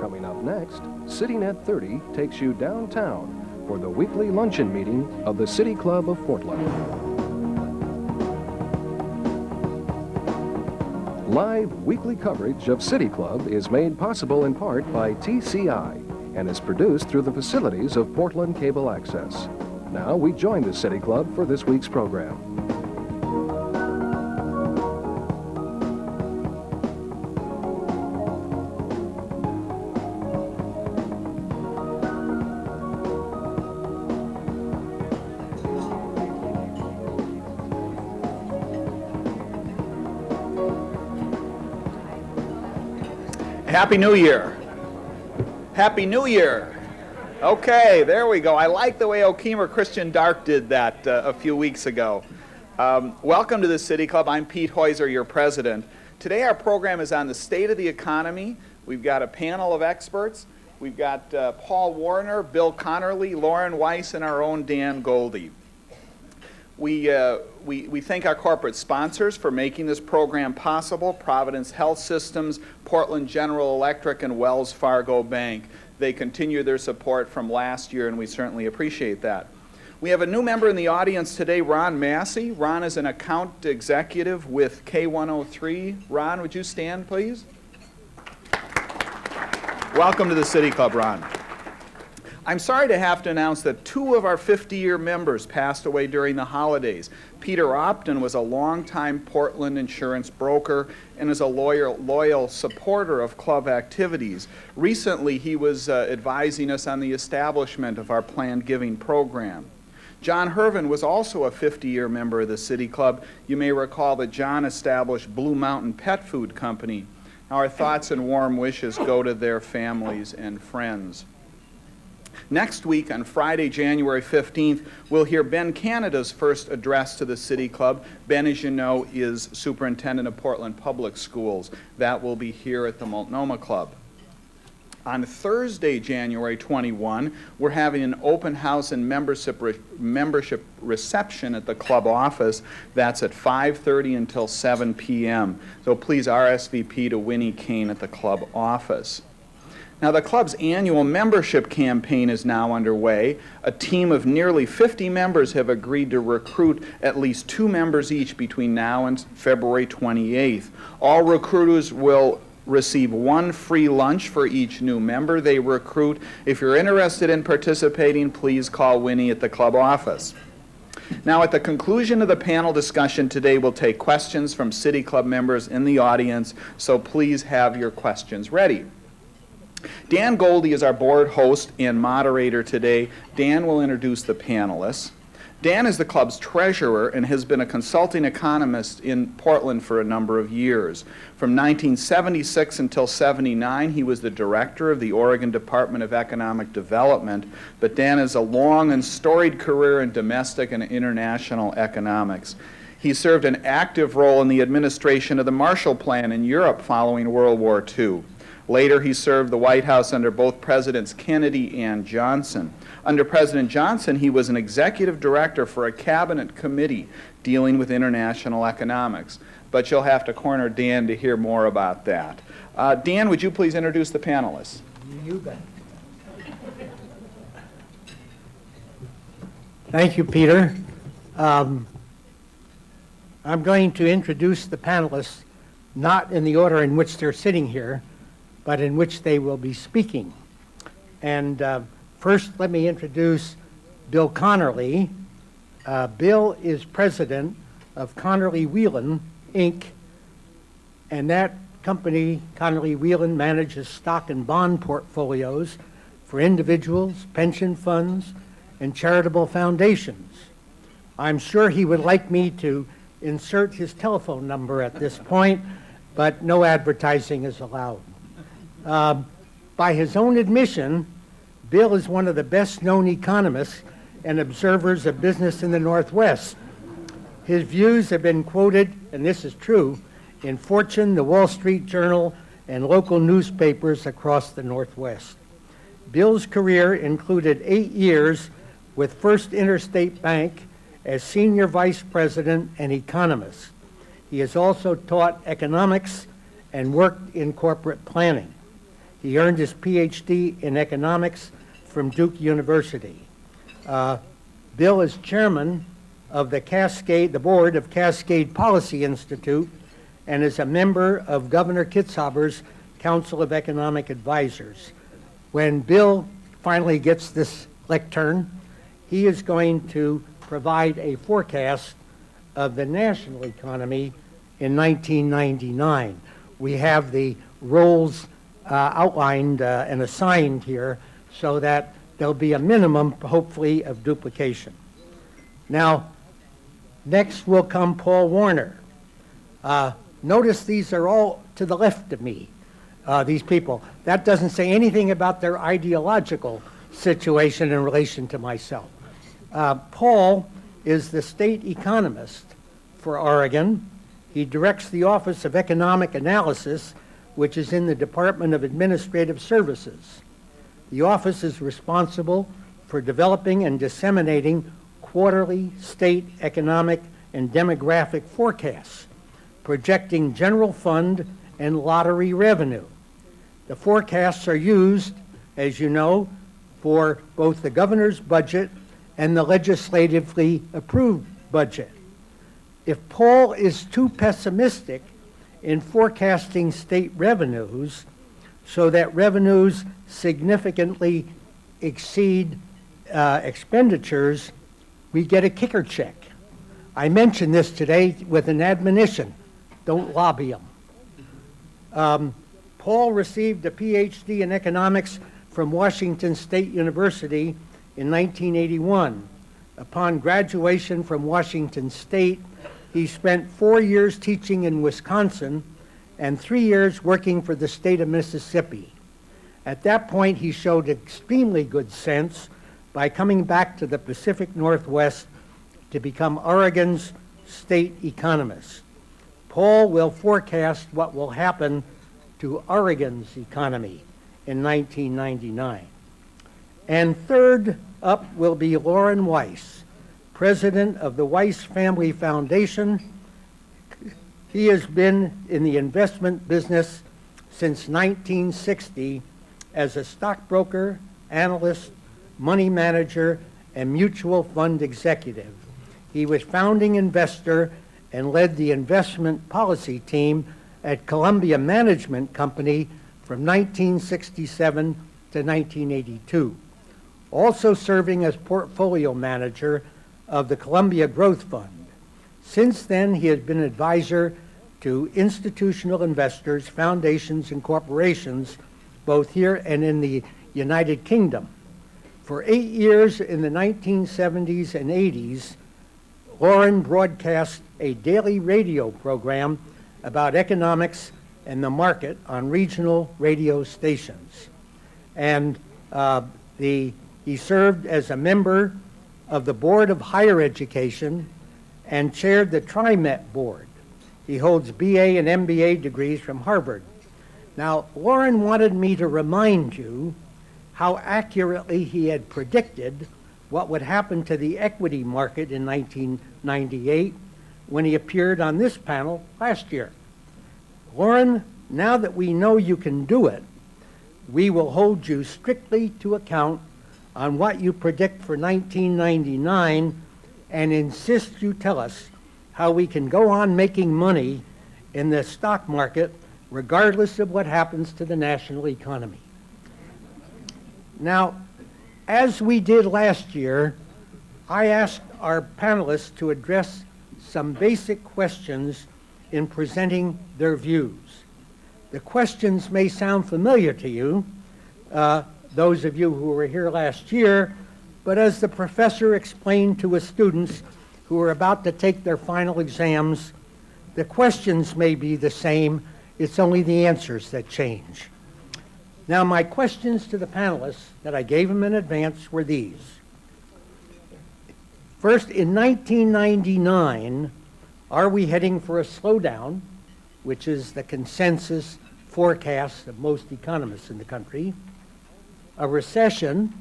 Coming up next, Sitting at 30 takes you downtown for the weekly luncheon meeting of the City Club of Portland. Live weekly coverage of City Club is made possible in part by TCI and is produced through the facilities of Portland Cable Access. Now we join the City Club for this week's program. Happy New Year. Happy New Year. Okay, there we go. I like the way Okeemer Christian Dark did that a few weeks ago. Welcome to the City Club. I'm Pete Heuser, your president. Today our program is on the state of the economy. We've got a panel of experts. We've got Paul Warner, Bill Conerly, Loren Wyss, and our own Dan Goldy. We thank our corporate sponsors for making this program possible: Providence Health Systems, Portland General Electric, and Wells Fargo Bank. They continue their support from last year, and we certainly appreciate that. We have a new member in the audience today, Ron Massey. Ron is an account executive with K103. Ron, would you stand, please? Welcome to the City Club, Ron. I'm sorry to have to announce that 2 of our 50-year members passed away during the holidays. Peter Opton was a longtime Portland insurance broker and is a loyal supporter of club activities. Recently, he was advising us on the establishment of our planned giving program. John Hervin was also a 50-year member of the City Club. You may recall that John established Blue Mountain Pet Food Company. Our thoughts and warm wishes go to their families and friends. Next week, on Friday, January 15th, we'll hear Ben Canada's first address to the City Club. Ben, as you know, is superintendent of Portland Public Schools. That will be here at the Multnomah Club. On Thursday, January 21, we're having an open house and membership reception at the club office. That's at 5:30 until 7 p.m. So please RSVP to Winnie Kane at the club office. Now, the club's annual membership campaign is now underway. A team of nearly 50 members have agreed to recruit at least 2 members each between now and February 28th. All recruiters will receive 1 free lunch for each new member they recruit. If you're interested in participating, please call Winnie at the club office. Now, at the conclusion of the panel discussion today, we'll take questions from City Club members in the audience, so please have your questions ready. Dan Goldy is our board host and moderator today. Dan will introduce the panelists. Dan is the club's treasurer and has been a consulting economist in Portland for a number of years. From 1976 until 79, he was the director of the Oregon Department of Economic Development, but Dan has a long and storied career in domestic and international economics. He served an active role in the administration of the Marshall Plan in Europe following World War II. Later, he served the White House under both Presidents Kennedy and Johnson. Under President Johnson, he was an executive director for a cabinet committee dealing with international economics. But you'll have to corner Dan to hear more about that. Dan, would you please introduce the panelists? You bet. Thank you, Peter. I'm going to introduce the panelists not in the order in which they're sitting here, but in which they will be speaking. And first, let me introduce Bill Conerly. Bill is president of Conerly Whelan Inc., and that company, Conerly Whelan, manages stock and bond portfolios for individuals, pension funds, and charitable foundations. I'm sure he would like me to insert his telephone number at this point, but no advertising is allowed. By his own admission, Bill is one of the best-known economists and observers of business in the Northwest. His views have been quoted, and this is true, in Fortune, the Wall Street Journal, and local newspapers across the Northwest. Bill's career included 8 years with First Interstate Bank as senior vice president and economist. He has also taught economics and worked in corporate planning. He earned his PhD in economics from Duke University. Bill is chairman of the board of Cascade Policy Institute, and is a member of Governor Kitzhaber's Council of Economic Advisors. When Bill finally gets this lectern, he is going to provide a forecast of the national economy in 1999. We have the roles outlined and assigned here so that there'll be a minimum, hopefully, of duplication. Now, next will come Paul Warner. Notice these are all to the left of me, these people. That doesn't say anything about their ideological situation in relation to myself. Paul is the state economist for Oregon. He directs the Office of Economic Analysis, which is in the Department of Administrative Services. The office is responsible for developing and disseminating quarterly state economic and demographic forecasts, projecting general fund and lottery revenue. The forecasts are used, as you know, for both the governor's budget and the legislatively approved budget. If Paul is too pessimistic in forecasting state revenues so that revenues significantly exceed expenditures, we get a kicker check. I mentioned this today with an admonition. Don't lobby them. Paul received a PhD in economics from Washington State University in 1981. Upon graduation from Washington State, he spent 4 years teaching in Wisconsin and 3 years working for the state of Mississippi. At that point, he showed extremely good sense by coming back to the Pacific Northwest to become Oregon's state economist. Paul will forecast what will happen to Oregon's economy in 1999. And third up will be Loren Wyss, president of the Wyss Family Foundation. He has been in the investment business since 1960 as a stockbroker, analyst, money manager, and mutual fund executive. He was founding investor and led the investment policy team at Columbia Management Company from 1967 to 1982, also serving as portfolio manager of the Columbia Growth Fund. Since then, he has been advisor to institutional investors, foundations, and corporations, both here and in the United Kingdom. For 8 years in the 1970s and 80s, Loren broadcast a daily radio program about economics and the market on regional radio stations. And he served as a member of the Board of Higher Education and chaired the TriMet Board. He holds BA and MBA degrees from Harvard. Now, Loren wanted me to remind you how accurately he had predicted what would happen to the equity market in 1998 when he appeared on this panel last year. Loren, now that we know you can do it, we will hold you strictly to account on what you predict for 1999 and insist you tell us how we can go on making money in the stock market regardless of what happens to the national economy. Now, as we did last year, I asked our panelists to address some basic questions in presenting their views. The questions may sound familiar to you, those of you who were here last year, but as the professor explained to his students who are about to take their final exams, the questions may be the same, it's only the answers that change. Now, my questions to the panelists that I gave them in advance were these. First, in 1999, are we heading for a slowdown, which is the consensus forecast of most economists in the country, a recession,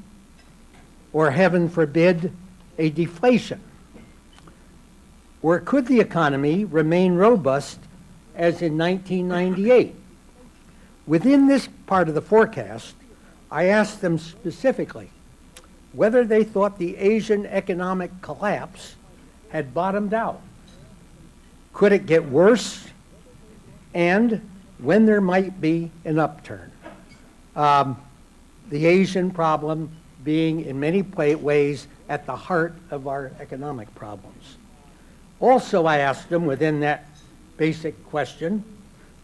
or heaven forbid, a deflation? Or could the economy remain robust as in 1998? Within this part of the forecast, I asked them specifically whether they thought the Asian economic collapse had bottomed out. Could it get worse? And when there might be an upturn. The Asian problem being in many ways at the heart of our economic problems. Also, I asked them within that basic question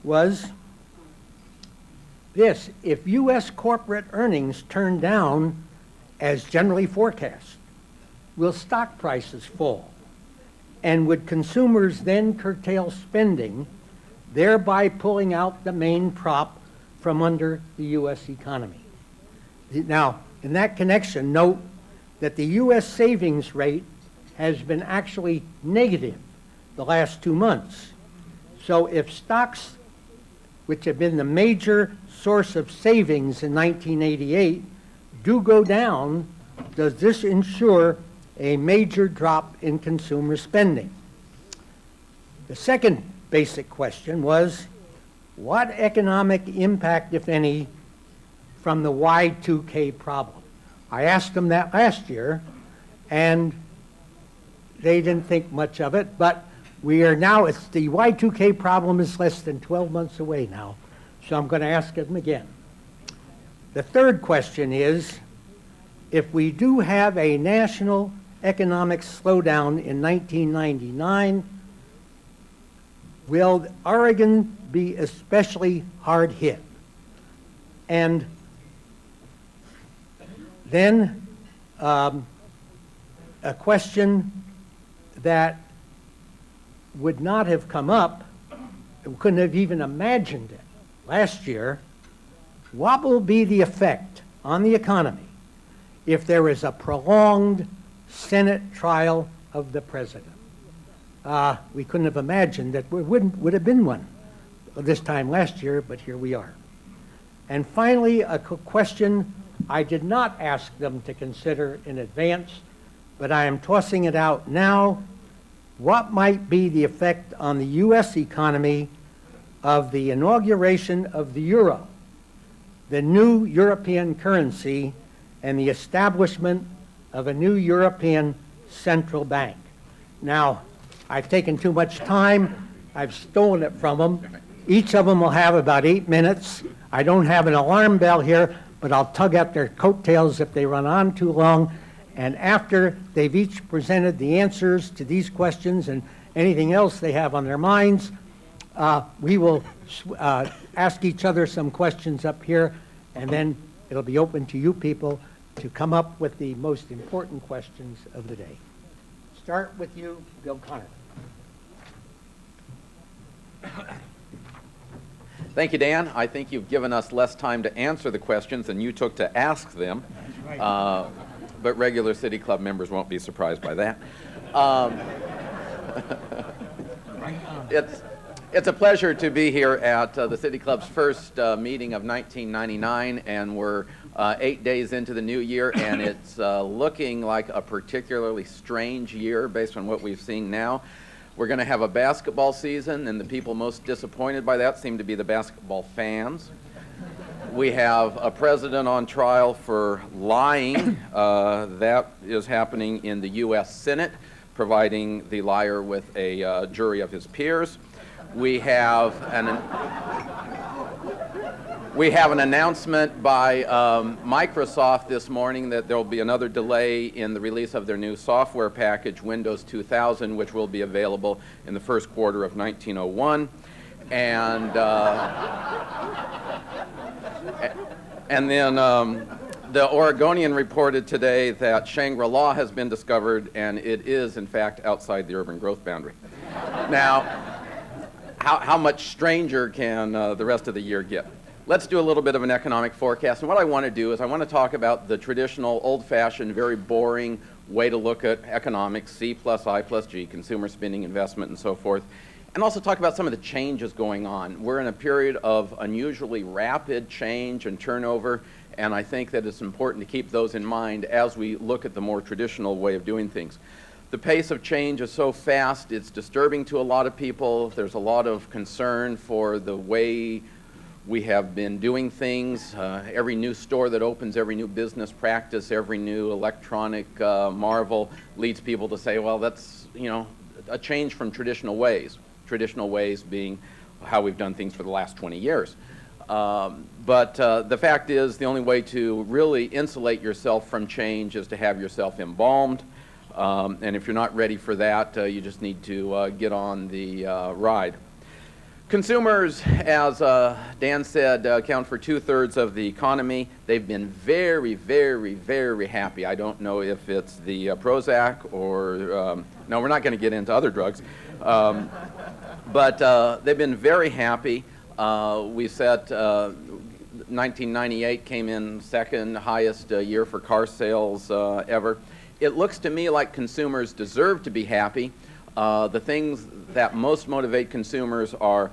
was this: if U.S. corporate earnings turn down as generally forecast, will stock prices fall? And would consumers then curtail spending, thereby pulling out the main prop from under the U.S. economy? Now, in that connection, note that the U.S. savings rate has been actually negative the last 2 months. So if stocks, which have been the major source of savings in 1988, do go down, does this ensure a major drop in consumer spending? The second basic question was, what economic impact, if any, from the Y2K problem? I asked them that last year, and they didn't think much of it, but we are now, it's the Y2K problem is less than 12 months away now, so I'm going to ask them again. The third question is, if we do have a national economic slowdown in 1999, will Oregon be especially hard hit? And then a question that would not have come up, we couldn't have even imagined it last year. What will be the effect on the economy if there is a prolonged Senate trial of the president? We couldn't have imagined that there would have been one this time last year, but here we are. And finally, a question I did not ask them to consider in advance, but I am tossing it out now. What might be the effect on the U.S. economy of the inauguration of the euro, the new European currency, and the establishment of a new European central bank? Now, I've taken too much time. I've stolen it from them. Each of them will have about 8 minutes. I don't have an alarm bell here, but I'll tug at their coattails if they run on too long. And after they've each presented the answers to these questions and anything else they have on their minds, we will ask each other some questions up here, and then it'll be open to you people to come up with the most important questions of the day. Start with you, Bill Conerly. Thank you, Dan. I think you've given us less time to answer the questions than you took to ask them. That's right. But regular City Club members won't be surprised by that. It's a pleasure to be here at the City Club's first meeting of 1999, and we're 8 days into the new year, and it's looking like a particularly strange year based on what we've seen now. We're going to have a basketball season, and the people most disappointed by that seem to be the basketball fans. We have a president on trial for lying. That is happening in the U.S. Senate, providing the liar with a jury of his peers. We have an announcement by Microsoft this morning that there will be another delay in the release of their new software package, Windows 2000, which will be available in the first quarter of 1901. And then the Oregonian reported today that Shangri-La has been discovered, and it is, in fact, outside the urban growth boundary. Now, how much stranger can the rest of the year get? Let's do a little bit of an economic forecast. And what I want to do is I want to talk about the traditional, old-fashioned, very boring way to look at economics, C plus I plus G, consumer spending, investment, and so forth, and also talk about some of the changes going on. We're in a period of unusually rapid change and turnover, and I think that it's important to keep those in mind as we look at the more traditional way of doing things. The pace of change is so fast, it's disturbing to a lot of people. There's a lot of concern for the way We have been doing things, every new store that opens, every new business practice, every new electronic marvel leads people to say, well, that's, a change from traditional ways being how we've done things for the last 20 years. But the fact is, the only way to really insulate yourself from change is to have yourself embalmed. And if you're not ready for that, you just need to get on the ride. Consumers, as Dan said, account for 2/3 of the economy. They've been very, very, very happy. I don't know if it's the Prozac or, no, we're not going to get into other drugs. But they've been very happy. We set 1998 came in second highest year for car sales ever. It looks to me like consumers deserve to be happy. The things that most motivate consumers are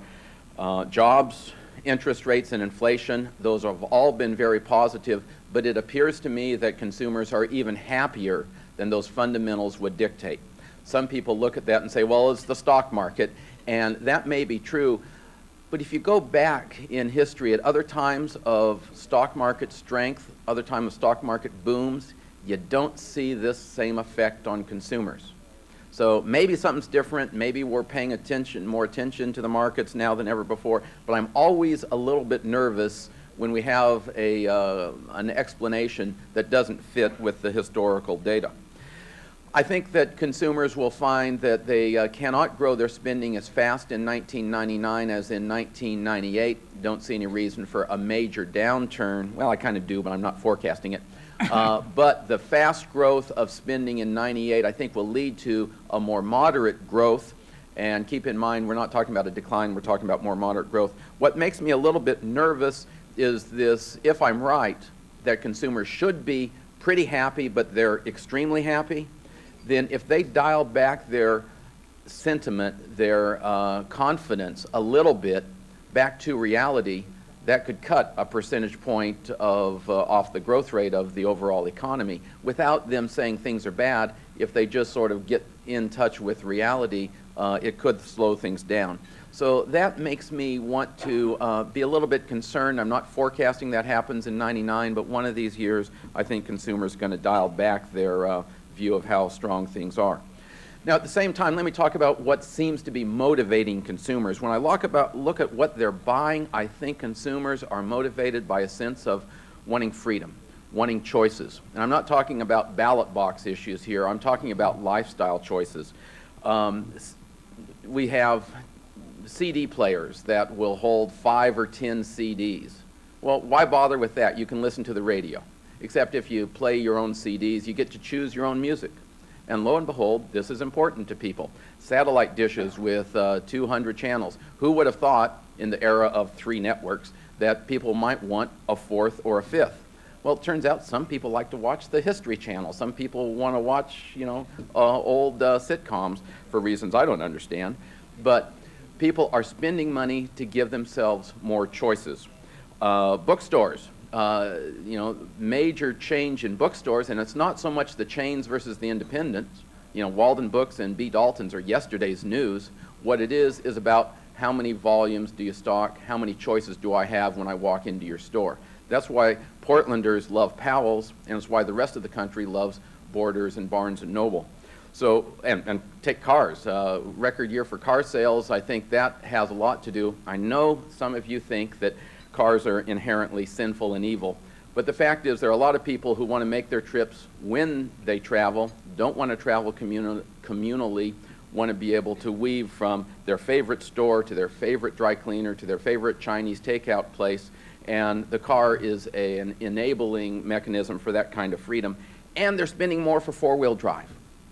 jobs, interest rates, and inflation. Those have all been very positive, but it appears to me that consumers are even happier than those fundamentals would dictate. Some people look at that and say, well, it's the stock market, and that may be true, but if you go back in history at other times of stock market strength, other times of stock market booms, you don't see this same effect on consumers. So maybe something's different, maybe we're paying more attention to the markets now than ever before, but I'm always a little bit nervous when we have an explanation that doesn't fit with the historical data. I think that consumers will find that they cannot grow their spending as fast in 1999 as in 1998. Don't see any reason for a major downturn. Well, I kind of do, but I'm not forecasting it. But the fast growth of spending in 98, I think, will lead to a more moderate growth. And keep in mind, we're not talking about a decline, we're talking about more moderate growth. What makes me a little bit nervous is this, if I'm right, that consumers should be pretty happy, but they're extremely happy, then if they dial back their sentiment, their confidence a little bit back to reality, that could cut a percentage point of off the growth rate of the overall economy without them saying things are bad. If they just sort of get in touch with reality, it could slow things down. So that makes me want to be a little bit concerned. I'm not forecasting that happens in 99, but one of these years I think consumers are going to dial back their view of how strong things are. Now, at the same time, let me talk about what seems to be motivating consumers. When I look at what they're buying, I think consumers are motivated by a sense of wanting freedom, wanting choices. And I'm not talking about ballot box issues here. I'm talking about lifestyle choices. We have CD players that will hold 5 or 10 CDs. Well, why bother with that? You can listen to the radio. Except if you play your own CDs, you get to choose your own music. And lo and behold, this is important to people. Satellite dishes with 200 channels. Who would have thought in the era of 3 networks that people might want a 4th or a 5th? Well, it turns out some people like to watch the History Channel. Some people want to watch, old sitcoms for reasons I don't understand. But people are spending money to give themselves more choices. Bookstores. Major change in bookstores, and it's not so much the chains versus the independents. Walden Books and B. Dalton's are yesterday's news. What it is about how many volumes do you stock, how many choices do I have when I walk into your store. That's why Portlanders love Powell's, and it's why the rest of the country loves Borders and Barnes & Noble. So, and take cars. Record year for car sales, I think that has a lot to do. I know some of you think that cars are inherently sinful and evil. But the fact is there are a lot of people who want to make their trips when they travel, don't want to travel communally, want to be able to weave from their favorite store to their favorite dry cleaner to their favorite Chinese takeout place. And the car is an enabling mechanism for that kind of freedom. And they're spending more for four-wheel drive.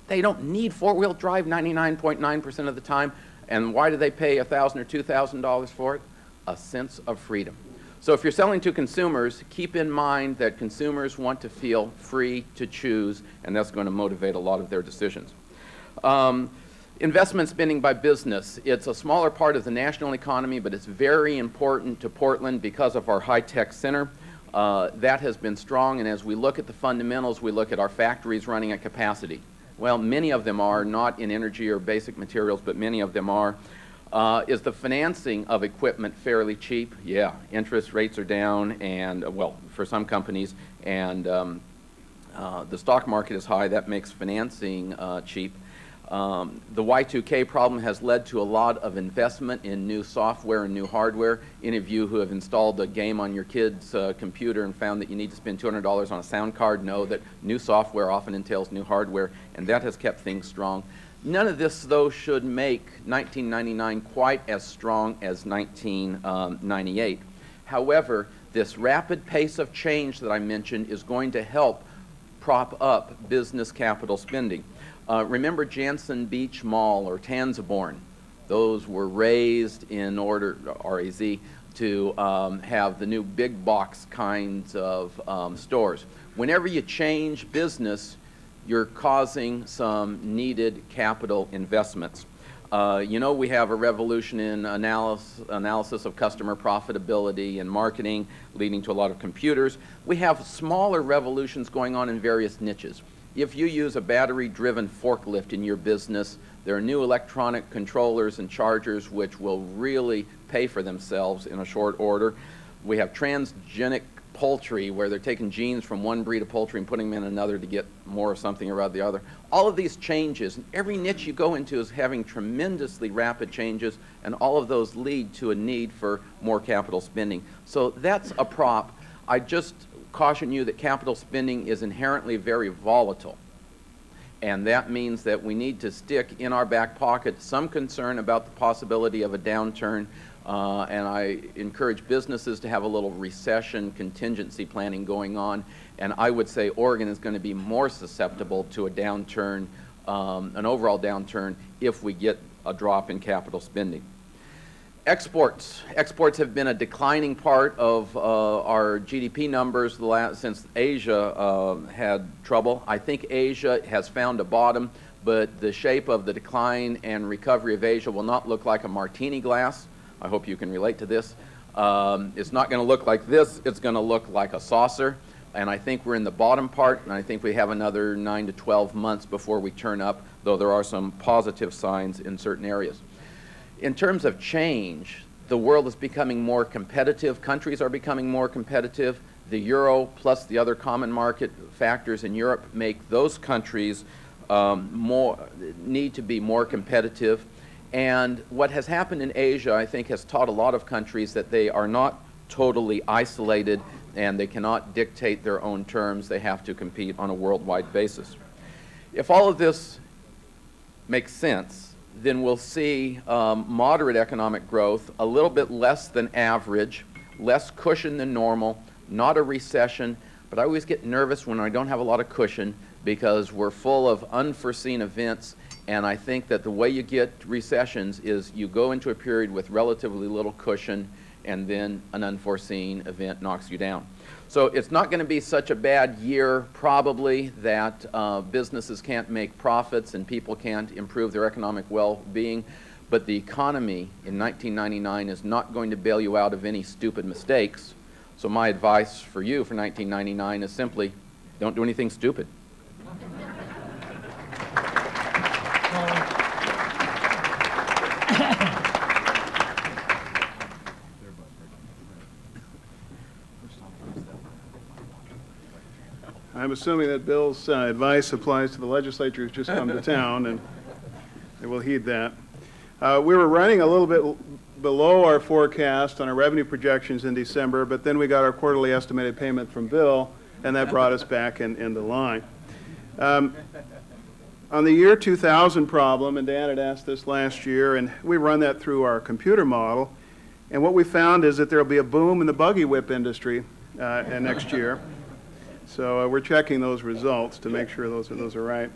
They don't need four-wheel drive 99.9% of the time. And why do they pay $1,000 or $2,000 for it? A sense of freedom. So if you're selling to consumers, keep in mind that consumers want to feel free to choose, and that's going to motivate a lot of their decisions. Investment spending by business. It's a smaller part of the national economy, but it's very important to Portland because of our high-tech center. That has been strong, and as we look at the fundamentals, we look at our factories running at capacity. Well, many of them are, not in energy or basic materials, but many of them are. Is the financing of equipment fairly cheap? Yeah, interest rates are down, and well, for some companies, and the stock market is high. That makes financing cheap. The Y2K problem has led to a lot of investment in new software and new hardware. Any of you who have installed a game on your kid's computer and found that you need to spend $200 on a sound card know that new software often entails new hardware, and that has kept things strong. None of this, though, should make 1999 quite as strong as 1998. However, this rapid pace of change that I mentioned is going to help prop up business capital spending. Remember Jansen Beach Mall or Tanzaborn? Those were raised in order, R-A-Z, to have the new big box kinds of stores. Whenever you change business, you're causing some needed capital investments. You know, we have a revolution in analysis of customer profitability and marketing, leading to a lot of computers. We have smaller revolutions going on in various niches. If you use a battery-driven forklift in your business, there are new electronic controllers and chargers which will really pay for themselves in a short order. We have transgenic poultry, where they're taking genes from one breed of poultry and putting them in another to get more of something or the other. All of these changes, and every niche you go into is having tremendously rapid changes, and all of those lead to a need for more capital spending. So that's a prop. I just caution you that capital spending is inherently very volatile. And that means that we need to stick in our back pocket some concern about the possibility of a downturn. And I encourage businesses to have a little recession contingency planning going on. And I would say Oregon is going to be more susceptible to a downturn, an overall downturn, if we get a drop in capital spending. Exports. Exports have been a declining part of our GDP numbers since Asia had trouble. I think Asia has found a bottom, but the shape of the decline and recovery of Asia will not look like a martini glass. I hope you can relate to this. It's not going to look like this. It's going to look like a saucer. And I think we're in the bottom part, and I think we have another 9 to 12 months before we turn up, though there are some positive signs in certain areas. In terms of change, the world is becoming more competitive. Countries are becoming more competitive. The euro plus the other common market factors in Europe make those countries need to be more competitive. And what has happened in Asia, I think, has taught a lot of countries that they are not totally isolated and they cannot dictate their own terms. They have to compete on a worldwide basis. If all of this makes sense, then we'll see moderate economic growth, a little bit less than average, less cushion than normal, not a recession, but I always get nervous when I don't have a lot of cushion because we're full of unforeseen events, and I think that the way you get recessions is you go into a period with relatively little cushion and then an unforeseen event knocks you down. So it's not going to be such a bad year, probably, that businesses can't make profits and people can't improve their economic well-being. But the economy in 1999 is not going to bail you out of any stupid mistakes. So my advice for you for 1999 is simply, don't do anything stupid. I'm assuming that Bill's advice applies to the legislature who's just come to town, and they will heed that. We were running a little bit below our forecast on our revenue projections in December, but then we got our quarterly estimated payment from Bill, and that brought us back into line. On the year 2000 problem, and Dan had asked this last year, and we run that through our computer model, and what we found is that there will be a boom in the buggy whip industry next year. So we're checking those results to make sure those are right.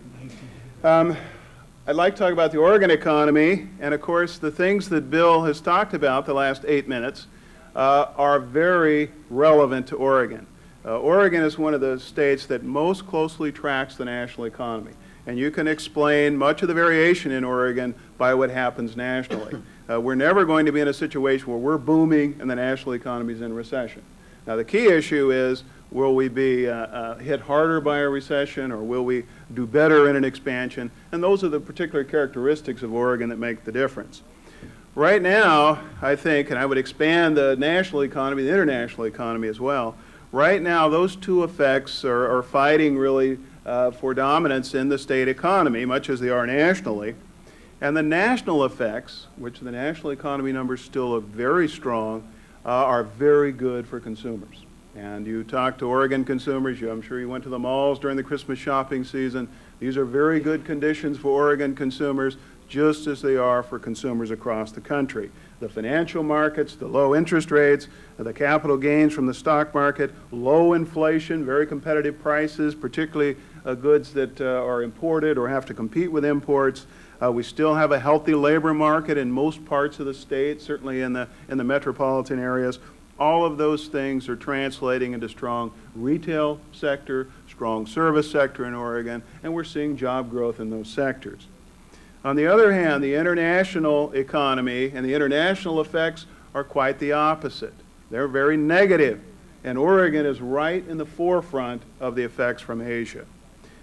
I'd like to talk about the Oregon economy, and of course the things that Bill has talked about the last 8 minutes are very relevant to Oregon. Oregon is one of the states that most closely tracks the national economy, and you can explain much of the variation in Oregon by what happens nationally. We're never going to be in a situation where we're booming and the national economy is in recession. Now the key issue is, will we be hit harder by a recession, or will we do better in an expansion? And those are the particular characteristics of Oregon that make the difference. Right now, I think, and I would expand the national economy, the international economy as well, right now those two effects are fighting really for dominance in the state economy, much as they are nationally. And the national effects, which the national economy numbers still are very strong, are very good for consumers. And you talk to Oregon consumers, I'm sure you went to the malls during the Christmas shopping season. These are very good conditions for Oregon consumers, just as they are for consumers across the country. The financial markets, the low interest rates, the capital gains from the stock market, low inflation, very competitive prices, particularly goods that are imported or have to compete with imports. We still have a healthy labor market in most parts of the state, certainly in the metropolitan areas. All of those things are translating into strong retail sector, strong service sector in Oregon, and we're seeing job growth in those sectors. On the other hand, the international economy and the international effects are quite the opposite. They're very negative, and Oregon is right in the forefront of the effects from Asia.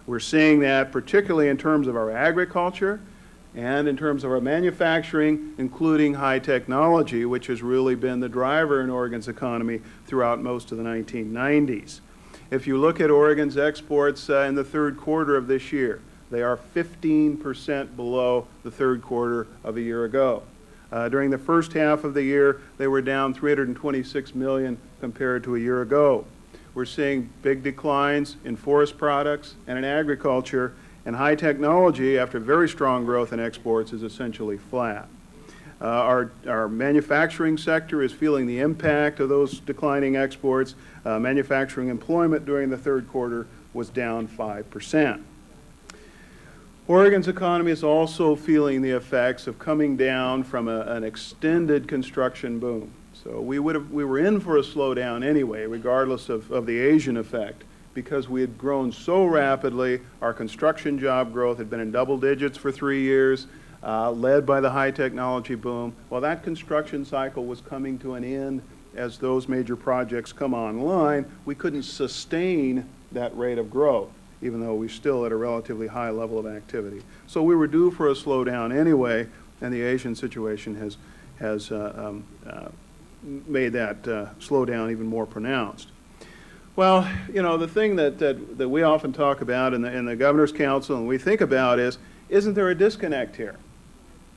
We're seeing that particularly in terms of our agriculture and in terms of our manufacturing, including high technology, which has really been the driver in Oregon's economy throughout most of the 1990s. If you look at Oregon's exports in the third quarter of this year, they are 15% below the third quarter of a year ago. During the first half of the year, they were down $326 million compared to a year ago. We're seeing big declines in forest products and in agriculture, and high technology, after very strong growth in exports, is essentially flat. Our manufacturing sector is feeling the impact of those declining exports. Manufacturing employment during the third quarter was down 5%. Oregon's economy is also feeling the effects of coming down from an extended construction boom. So we were in for a slowdown anyway, regardless of the Asian effect, because we had grown so rapidly. Our construction job growth had been in double digits for 3 years, led by the high technology boom. Well, that construction cycle was coming to an end as those major projects come online. We couldn't sustain that rate of growth, even though we're still at a relatively high level of activity. So we were due for a slowdown anyway, and the Asian situation has made that slowdown even more pronounced. Well, you know, the thing that we often talk about in the Governor's Council and we think about is, isn't there a disconnect here?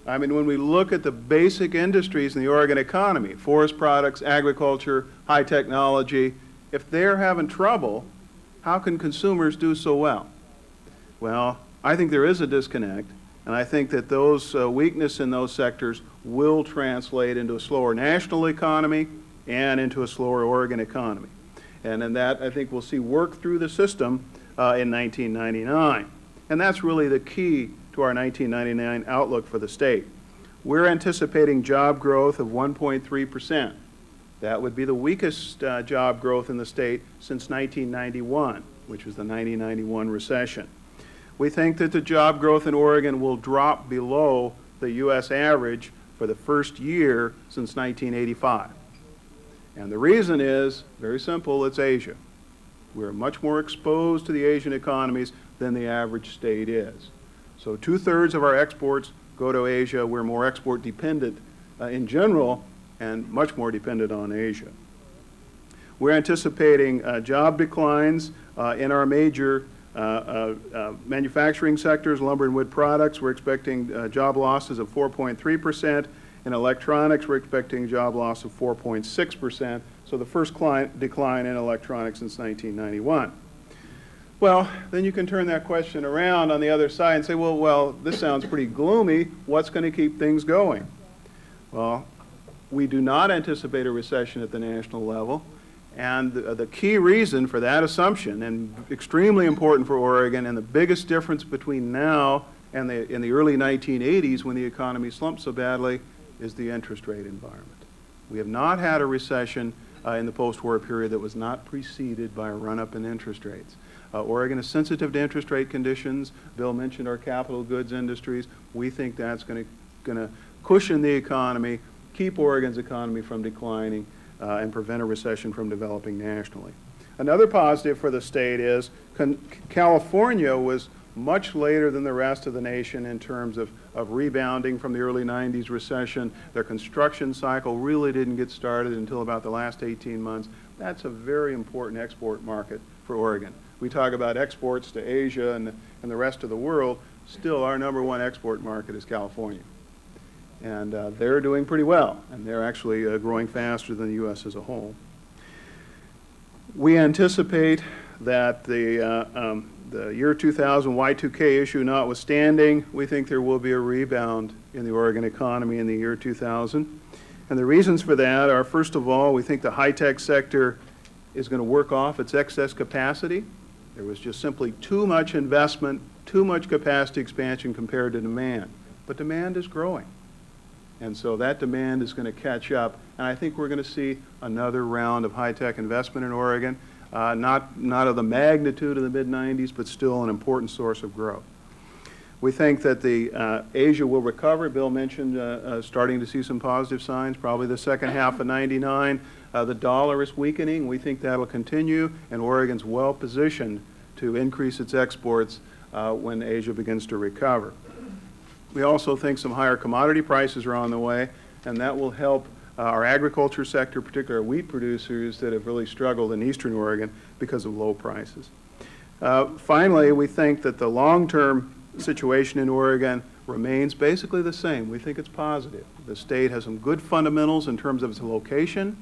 I mean, when we look at the basic industries in the Oregon economy, forest products, agriculture, high technology, if they're having trouble, how can consumers do so well? Well, I think there is a disconnect, and I think that those weakness in those sectors will translate into a slower national economy and into a slower Oregon economy. And in that, I think we'll see work through the system in 1999. And that's really the key to our 1999 outlook for the state. We're anticipating job growth of 1.3%. That would be the weakest job growth in the state since 1991, which was the 1991 recession. We think that the job growth in Oregon will drop below the U.S. average for the first year since 1985. And the reason is very simple, it's Asia. We're much more exposed to the Asian economies than the average state is. So 2/3 of our exports go to Asia. We're more export dependent in general and much more dependent on Asia. We're anticipating job declines in our major manufacturing sectors, lumber and wood products. We're expecting job losses of 4.3%. In electronics, we're expecting a job loss of 4.6%. So the first decline in electronics since 1991. Well, then you can turn that question around on the other side and say, well, this sounds pretty gloomy. What's going to keep things going? Well, we do not anticipate a recession at the national level. And the key reason for that assumption, and extremely important for Oregon, and the biggest difference between now and in the early 1980s when the economy slumped so badly, is the interest rate environment. We have not had a recession in the post-war period that was not preceded by a run-up in interest rates. Oregon is sensitive to interest rate conditions. Bill mentioned our capital goods industries. We think that's going to cushion the economy, keep Oregon's economy from declining, and prevent a recession from developing nationally. Another positive for the state is California was much later than the rest of the nation in terms of rebounding from the early 90s recession. Their construction cycle really didn't get started until about the last 18 months. That's a very important export market for Oregon. We talk about exports to Asia and the rest of the world. Still, our #1 export market is California. And they're doing pretty well, and they're actually growing faster than the U.S. as a whole. We anticipate that the year 2000 Y2K issue notwithstanding, we think there will be a rebound in the Oregon economy in the year 2000. And the reasons for that are, first of all, we think the high-tech sector is going to work off its excess capacity. There was just simply too much investment, too much capacity expansion compared to demand. But demand is growing. And so that demand is going to catch up. And I think we're going to see another round of high-tech investment in Oregon. Not of the magnitude of the mid-90s, but still an important source of growth. We think that the Asia will recover. Bill mentioned starting to see some positive signs, probably the second half of '99. The dollar is weakening. We think that'll continue, and Oregon's well positioned to increase its exports when Asia begins to recover. We also think some higher commodity prices are on the way, and that will help our agriculture sector, particularly our wheat producers that have really struggled in eastern Oregon because of low prices. Finally, we think that the long-term situation in Oregon remains basically the same. We think it's positive. The state has some good fundamentals in terms of its location.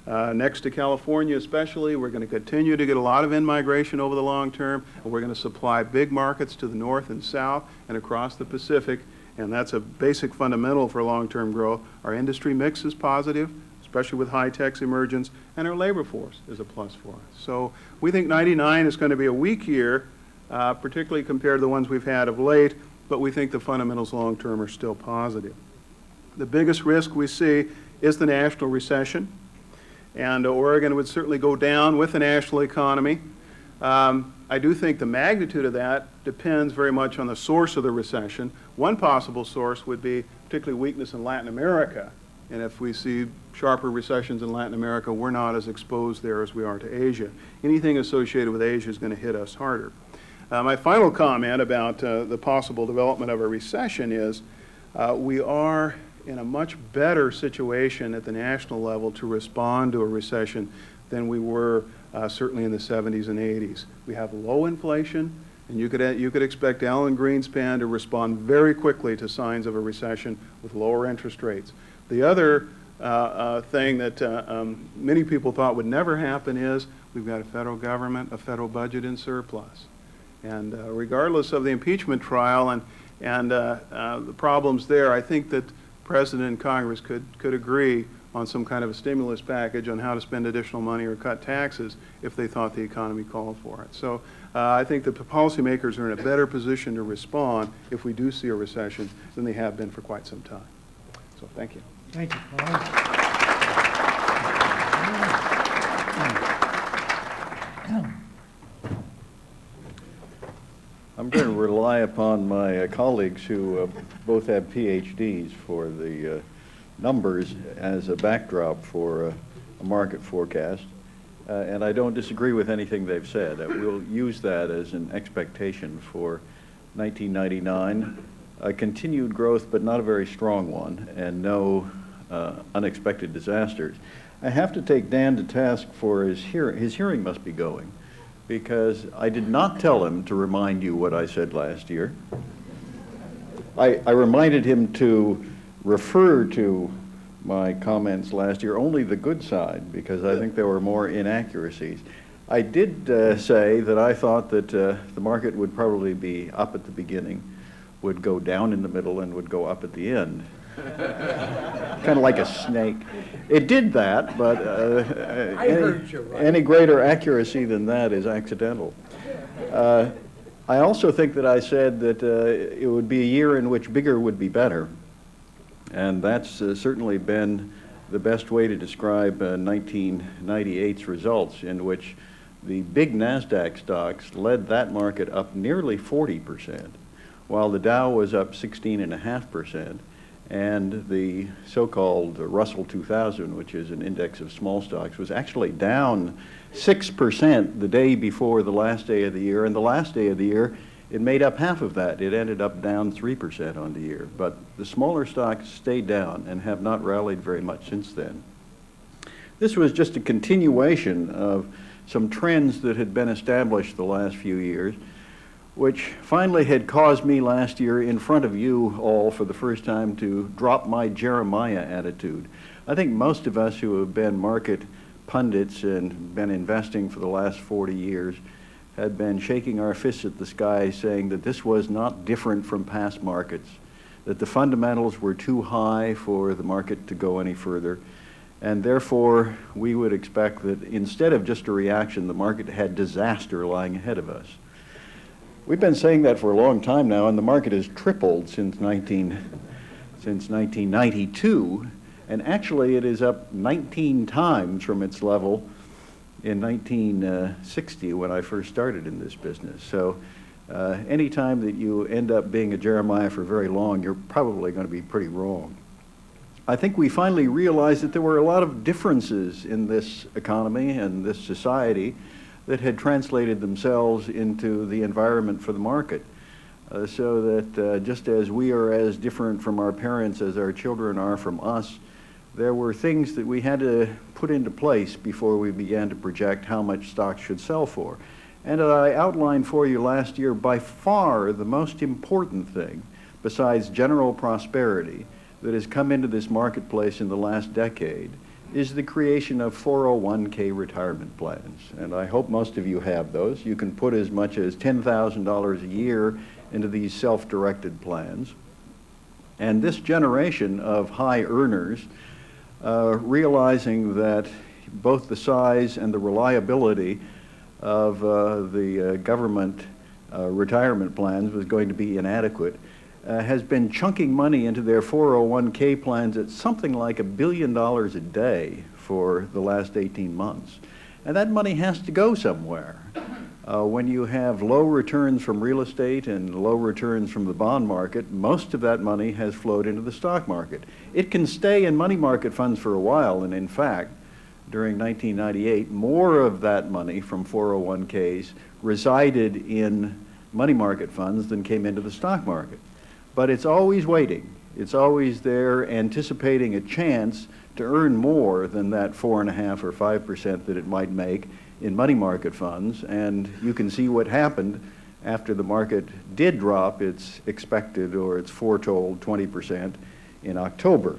Next to California especially, we're going to continue to get a lot of in-migration over the long term, and we're going to supply big markets to the north and south and across the Pacific, and that's a basic fundamental for long-term growth. Our industry mix is positive, especially with high-tech's emergence, and our labor force is a plus for us. So we think '99 is going to be a weak year, particularly compared to the ones we've had of late, but we think the fundamentals long-term are still positive. The biggest risk we see is the national recession, and Oregon would certainly go down with the national economy. I do think the magnitude of that depends very much on the source of the recession. One possible source would be particularly weakness in Latin America. And if we see sharper recessions in Latin America, we're not as exposed there as we are to Asia. Anything associated with Asia is going to hit us harder. My final comment about the possible development of a recession is we are in a much better situation at the national level to respond to a recession than we were certainly in the 70s and 80s. We have low inflation, and you could expect Alan Greenspan to respond very quickly to signs of a recession with lower interest rates. The other thing that many people thought would never happen is we've got a federal government, a federal budget in surplus. And regardless of the impeachment trial and the problems there, I think that President and Congress could agree on some kind of a stimulus package on how to spend additional money or cut taxes if they thought the economy called for it. So I think the policymakers are in a better position to respond if we do see a recession than they have been for quite some time. So thank you. Thank you, Paul. I'm going to rely upon my colleagues who both have PhDs for the numbers as a backdrop for a market forecast. And I don't disagree with anything they've said. We'll use that as an expectation for 1999. Continued growth, but not a very strong one, and no unexpected disasters. I have to take Dan to task for his hearing. His hearing must be going, because I did not tell him to remind you what I said last year. I reminded him to refer to my comments last year, only the good side, because I think there were more inaccuracies. I did say that I thought that the market would probably be up at the beginning, would go down in the middle, and would go up at the end. Kind of like a snake. It did that, but any greater accuracy than that is accidental. I also think that I said that it would be a year in which bigger would be better. And that's certainly been the best way to describe 1998's results, in which the big NASDAQ stocks led that market up nearly 40%, while the Dow was up 16.5%, and the so-called Russell 2000, which is an index of small stocks, was actually down 6% the day before the last day of the year, and the last day of the year it made up half of that. It ended up down 3% on the year. But the smaller stocks stayed down and have not rallied very much since then. This was just a continuation of some trends that had been established the last few years, which finally had caused me last year in front of you all for the first time to drop my Jeremiah attitude. I think most of us who have been market pundits and been investing for the last 40 years had been shaking our fists at the sky saying that this was not different from past markets, that the fundamentals were too high for the market to go any further, and therefore we would expect that instead of just a reaction, the market had disaster lying ahead of us. We've been saying that for a long time now, and the market has tripled since 1992, and actually it is up 19 times from its level in 1960 when I first started in this business. So any time that you end up being a Jeremiah for very long, you're probably going to be pretty wrong. I think we finally realized that there were a lot of differences in this economy and this society that had translated themselves into the environment for the market. So that just as we are as different from our parents as our children are from us, there were things that we had to put into place before we began to project how much stocks should sell for. And as I outlined for you last year, by far the most important thing, besides general prosperity, that has come into this marketplace in the last decade is the creation of 401k retirement plans. And I hope most of you have those. You can put as much as $10,000 a year into these self-directed plans. And this generation of high earners, realizing that both the size and the reliability of the government retirement plans was going to be inadequate, has been chunking money into their 401k plans at something like $1 billion a day for the last 18 months. And that money has to go somewhere. When you have low returns from real estate and low returns from the bond market, most of that money has flowed into the stock market. It can stay in money market funds for a while, and in fact, during 1998, more of that money from 401ks resided in money market funds than came into the stock market. But it's always waiting. It's always there anticipating a chance to earn more than that 4.5% or 5% that it might make in money market funds. And you can see what happened after the market did drop its expected or its foretold 20% in October.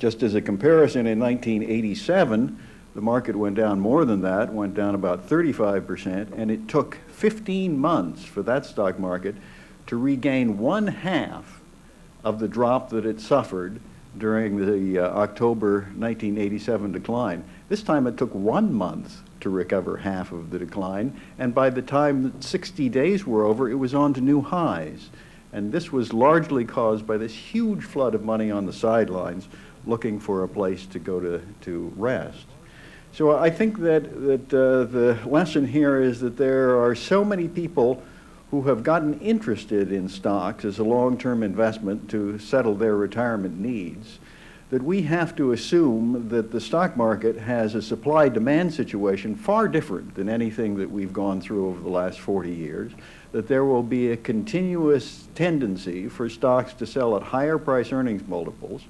Just as a comparison, in 1987, the market went down more than that, went down about 35%, and it took 15 months for that stock market to regain 1/2 of the drop that it suffered during the October 1987 decline. This time it took 1 month to recover half of the decline, and by the time 60 days were over, it was on to new highs. And this was largely caused by this huge flood of money on the sidelines looking for a place to go to rest. So I think that the lesson here is that there are so many people who have gotten interested in stocks as a long-term investment to settle their retirement needs, that we have to assume that the stock market has a supply-demand situation far different than anything that we've gone through over the last 40 years, that there will be a continuous tendency for stocks to sell at higher price earnings multiples,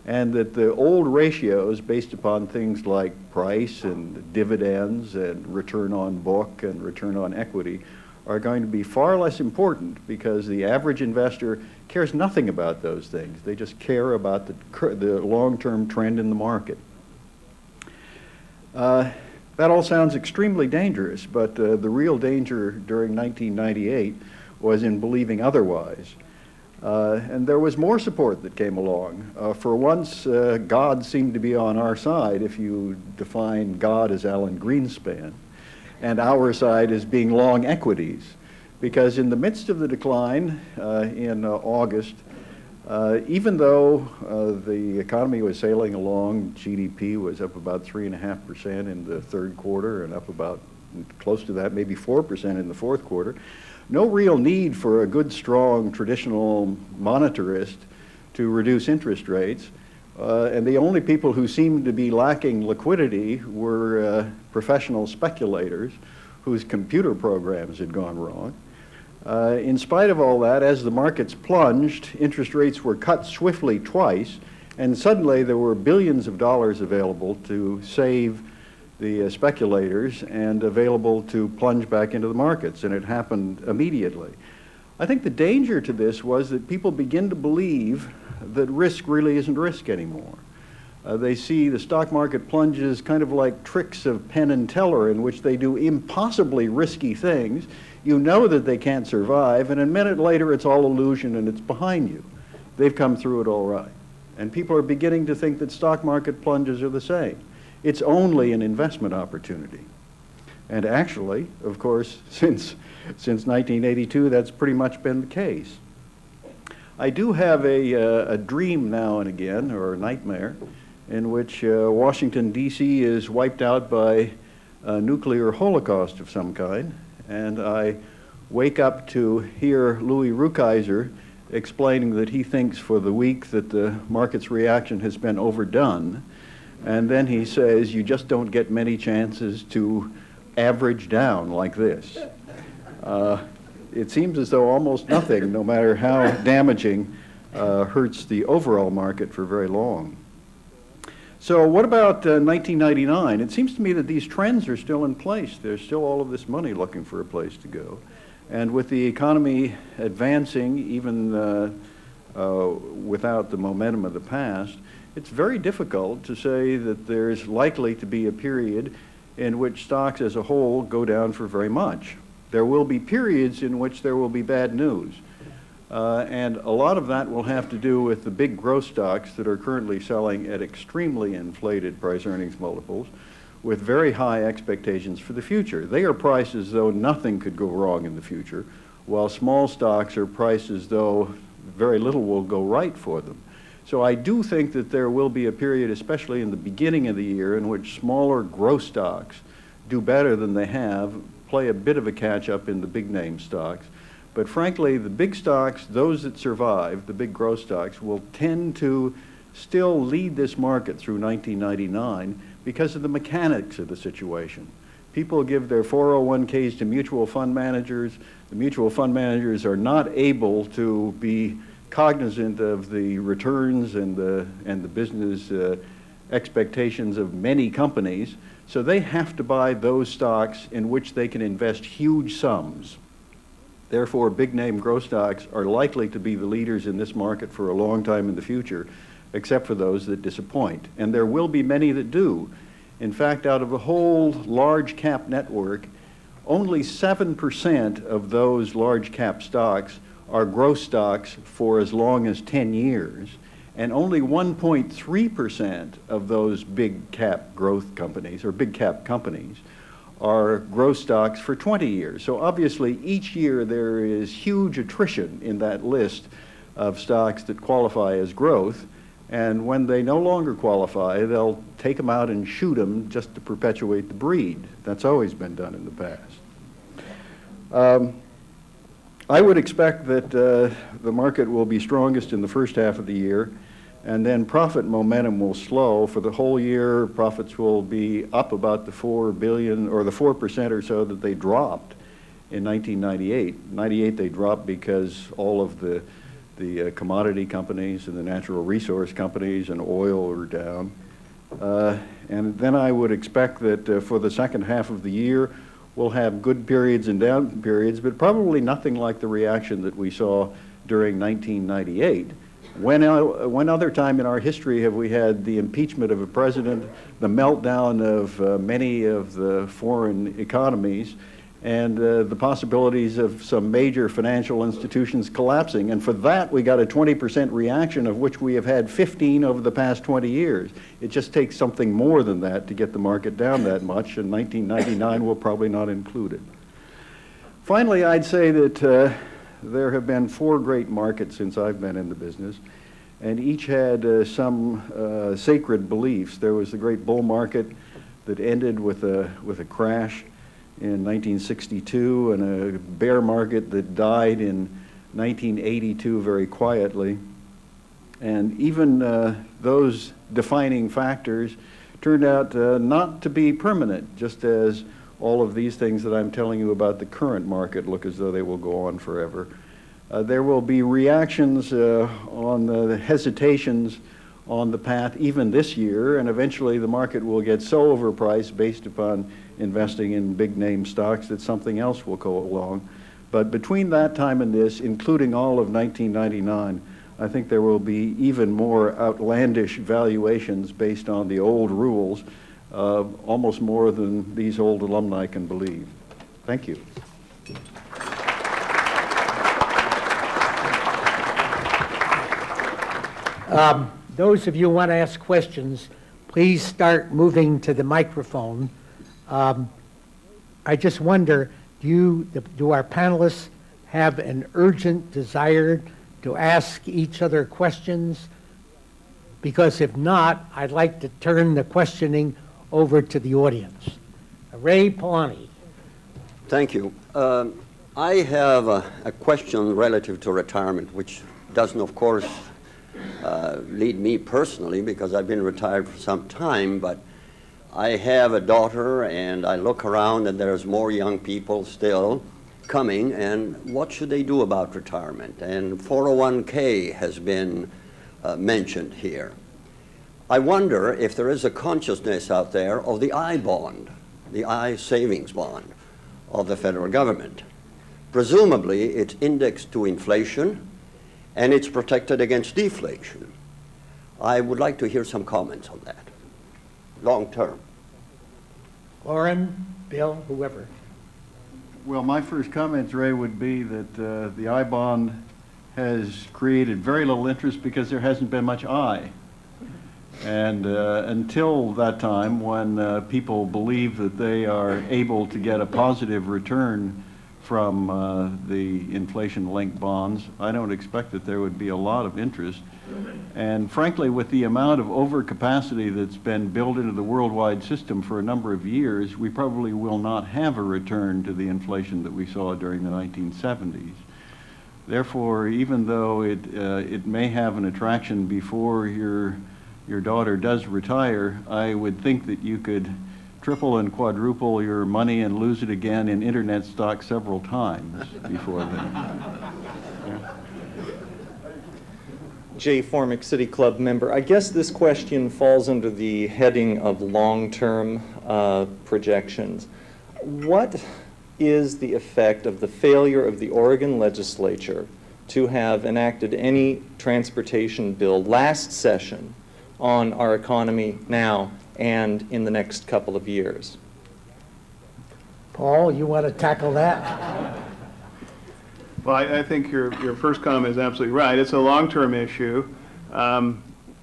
and that the old ratios based upon things like price and dividends and return on book and return on equity are going to be far less important because the average investor cares nothing about those things. They just care about the long-term trend in the market. That all sounds extremely dangerous, but the real danger during 1998 was in believing otherwise. And there was more support that came along. For once, God seemed to be on our side if you define God as Alan Greenspan, and our side as being long equities. Because in the midst of the decline in August, even though the economy was sailing along, GDP was up about 3.5% in the third quarter and up about close to that, maybe 4% in the fourth quarter, no real need for a good, strong, traditional monetarist to reduce interest rates. And the only people who seemed to be lacking liquidity were professional speculators whose computer programs had gone wrong. In spite of all that, as the markets plunged, interest rates were cut swiftly twice, and suddenly there were billions of dollars available to save the speculators and available to plunge back into the markets, and it happened immediately. I think the danger to this was that people begin to believe that risk really isn't risk anymore. They see the stock market plunges kind of like tricks of Penn and Teller, in which they do impossibly risky things. You know that they can't survive, and a minute later it's all illusion and it's behind you. They've come through it all right. And people are beginning to think that stock market plunges are the same. It's only an investment opportunity. And actually, of course, since 1982, that's pretty much been the case. I do have a dream now and again, or a nightmare, in which Washington, D.C. is wiped out by a nuclear holocaust of some kind, and I wake up to hear Louis Rukeyser explaining that he thinks for the week that the market's reaction has been overdone, and then he says, you just don't get many chances to average down like this. It seems as though almost nothing, no matter how damaging, hurts the overall market for very long. So what about 1999? It seems to me that these trends are still in place. There's still all of this money looking for a place to go. And with the economy advancing, even without the momentum of the past, it's very difficult to say that there's likely to be a period in which stocks as a whole go down for very much. There will be periods in which there will be bad news. And a lot of that will have to do with the big growth stocks that are currently selling at extremely inflated price earnings multiples with very high expectations for the future. They are priced as though nothing could go wrong in the future, while small stocks are priced as though very little will go right for them. So I do think that there will be a period, especially in the beginning of the year, in which smaller growth stocks do better than they have, play a bit of a catch-up in the big name stocks. But frankly, the big stocks, those that survive, the big growth stocks, will tend to still lead this market through 1999 because of the mechanics of the situation. People give their 401ks to mutual fund managers. The mutual fund managers are not able to be cognizant of the returns and the business expectations of many companies, so they have to buy those stocks in which they can invest huge sums. Therefore, big name growth stocks are likely to be the leaders in this market for a long time in the future, except for those that disappoint. And there will be many that do. In fact, out of the whole large cap network, only 7% of those large cap stocks are growth stocks for as long as 10 years, and only 1.3% of those big cap growth companies, or big cap companies, are growth stocks for 20 years. So obviously each year there is huge attrition in that list of stocks that qualify as growth, and when they no longer qualify, they'll take them out and shoot them just to perpetuate the breed. That's always been done in the past. I would expect that the market will be strongest in the first half of the year, and then profit momentum will slow. For the whole year, profits will be up about the 4 billion, or the 4% or so that they dropped in 1998. 98 they dropped because all of the commodity companies and the natural resource companies and oil were down. And then I would expect that for the second half of the year, we'll have good periods and down periods, but probably nothing like the reaction that we saw during 1998. When other time in our history have we had the impeachment of a president, the meltdown of many of the foreign economies, and the possibilities of some major financial institutions collapsing? And for that, we got a 20% reaction, of which we have had 15 over the past 20 years. It just takes something more than that to get the market down that much, and 1999 will probably not include it. Finally, I'd say that there have been 4 great markets since I've been in the business, and each had some sacred beliefs. There was the great bull market that ended with a crash in 1962, and a bear market that died in 1982 very quietly. And even those defining factors turned out not to be permanent, just as all of these things that I'm telling you about the current market look as though they will go on forever. There will be reactions on the hesitations on the path even this year, and eventually the market will get so overpriced based upon investing in big name stocks that something else will go along. But between that time and this, including all of 1999, I think there will be even more outlandish valuations based on the old rules, almost more than these old alumni can believe. Thank you. Those of you who want to ask questions, please start moving to the microphone. I just wonder, do our panelists have an urgent desire to ask each other questions? Because if not, I'd like to turn the questioning over to the audience. Ray Polani. Thank you. I have a question relative to retirement, which doesn't, of course, lead me personally, because I've been retired for some time, but I have a daughter, and I look around and there's more young people still coming, and what should they do about retirement? And 401k has been mentioned here. I wonder if there is a consciousness out there of the I bond, the I savings bond of the federal government. Presumably it's indexed to inflation and it's protected against deflation. I would like to hear some comments on that, long term. Loren, Bill, whoever. Well, my first comments, Ray, would be that the I bond has created very little interest because there hasn't been much I. And until that time, when people believe that they are able to get a positive return from the inflation-linked bonds, I don't expect that there would be a lot of interest. And frankly, with the amount of overcapacity that's been built into the worldwide system for a number of years, we probably will not have a return to the inflation that we saw during the 1970s. Therefore, even though it may have an attraction before your daughter does retire, I would think that you could triple and quadruple your money and lose it again in internet stocks several times before then. Yeah. Jay Formick, City Club member. I guess this question falls under the heading of long-term projections. What is the effect of the failure of the Oregon legislature to have enacted any transportation bill last session on our economy now and in the next couple of years? Paul, you want to tackle that? Well, I think your first comment is absolutely right. It's a long-term issue.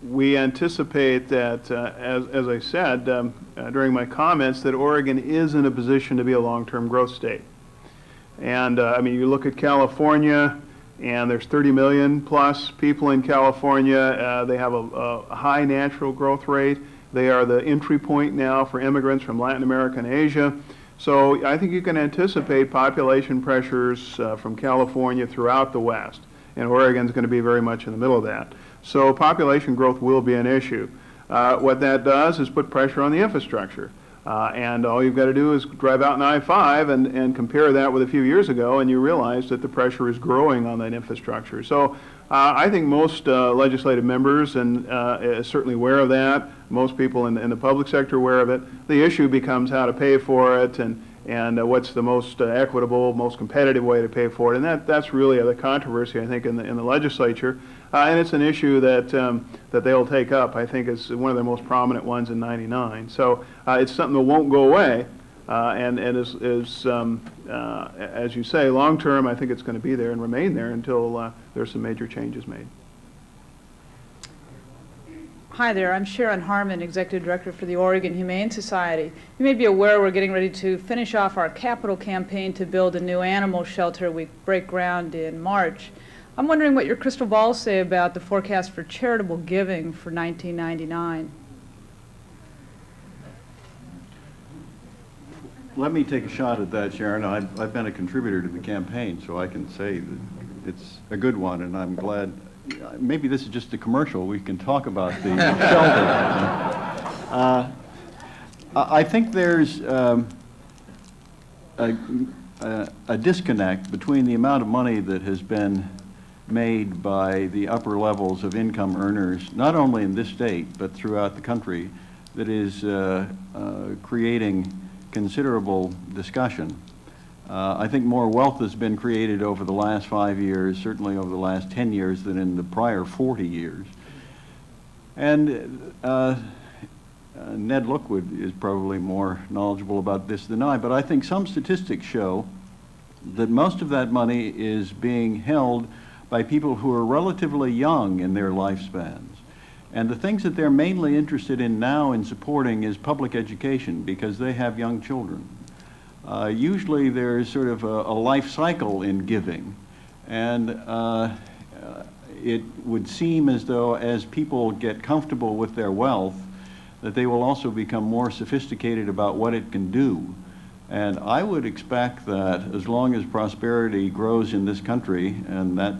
We anticipate that, as I said during my comments, that Oregon is in a position to be a long-term growth state. And I mean, you look at California, and there's 30 million plus people in California. They have a high natural growth rate. They are the entry point now for immigrants from Latin America and Asia. So I think you can anticipate population pressures from California throughout the West, and Oregon's going to be very much in the middle of that. So population growth will be an issue. What that does is put pressure on the infrastructure. And all you've got to do is drive out in I-5 and compare that with a few years ago, and you realize that the pressure is growing on that infrastructure. So I think most legislative members and certainly aware of that. Most people in the public sector are aware of it. The issue becomes how to pay for it and what's the most equitable, most competitive way to pay for it. And that's really the controversy, I think, in the legislature. And it's an issue that they'll take up. I think it's one of the most prominent ones in '99. So it's something that won't go away. And as you say, long term, I think it's going to be there and remain there until there's some major changes made. Hi there, I'm Sharon Harmon, Executive Director for the Oregon Humane Society. You may be aware we're getting ready to finish off our capital campaign to build a new animal shelter. We break ground in March. I'm wondering what your crystal balls say about the forecast for charitable giving for 1999. Let me take a shot at that, Sharon. I've been a contributor to the campaign, so I can say that it's a good one, and I'm glad. Maybe this is just a commercial. We can talk about the shelter. I think there's a disconnect between the amount of money that has been made by the upper levels of income earners, not only in this state, but throughout the country, that is creating considerable discussion. I think more wealth has been created over the last 5 years, certainly over the last 10 years, than in the prior 40 years. And Ned Lookwood is probably more knowledgeable about this than I, but I think some statistics show that most of that money is being held by people who are relatively young in their lifespans. And the things that they're mainly interested in now in supporting is public education, because they have young children. Usually there's sort of a life cycle in giving, and it would seem as though as people get comfortable with their wealth, that they will also become more sophisticated about what it can do. And I would expect that as long as prosperity grows in this country, and that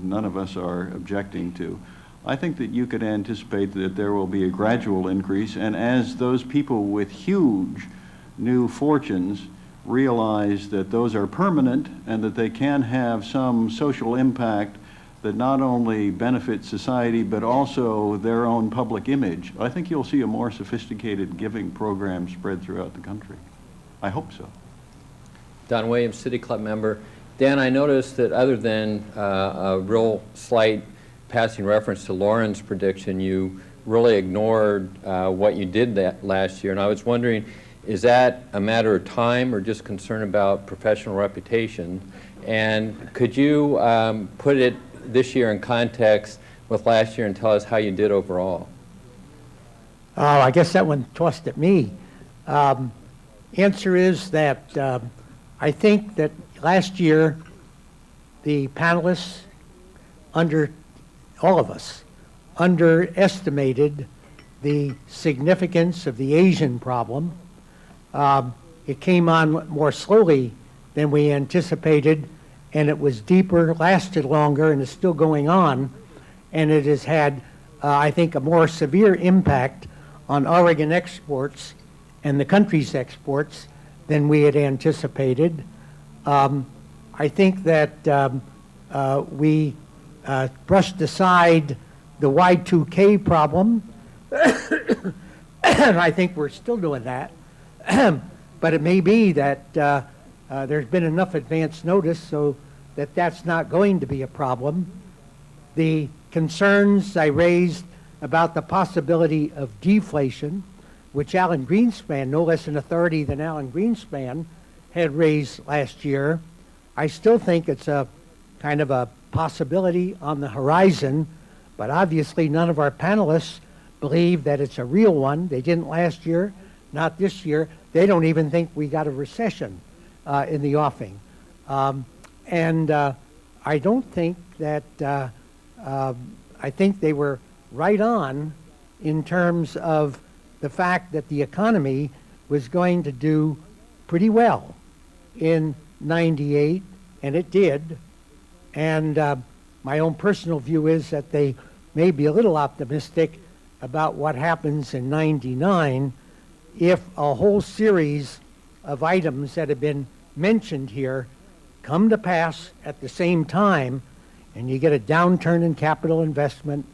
none of us are objecting to, I think that you could anticipate that there will be a gradual increase, and as those people with huge new fortunes realize that those are permanent and that they can have some social impact that not only benefits society but also their own public image, I think you'll see a more sophisticated giving program spread throughout the country. I hope so. Don Williams, City Club member. Dan, I noticed that other than a real slight passing reference to Loren's prediction, you really ignored what you did that last year, and I was wondering, is that a matter of time or just concern about professional reputation? And could you put it this year in context with last year and tell us how you did overall? I guess that one tossed at me. Answer is that I think that last year the panelists, all of us, underestimated the significance of the Asian problem. It came on more slowly than we anticipated, and it was deeper, lasted longer, and is still going on, and it has had, I think, a more severe impact on Oregon exports and the country's exports than we had anticipated. I think that we brushed aside the Y2K problem, and I think we're still doing that. But it may be that there's been enough advance notice so that that's not going to be a problem. The concerns I raised about the possibility of deflation, which Alan Greenspan, no less an authority than Alan Greenspan, had raised last year, I still think it's a kind of a possibility on the horizon, but obviously none of our panelists believe that it's a real one. They didn't last year, not this year. They don't even think we got a recession in the offing. And I don't think that, I think they were right on in terms of the fact that the economy was going to do pretty well in '98, and it did. And my own personal view is that they may be a little optimistic about what happens in '99 if a whole series of items that have been mentioned here come to pass at the same time, and you get a downturn in capital investment,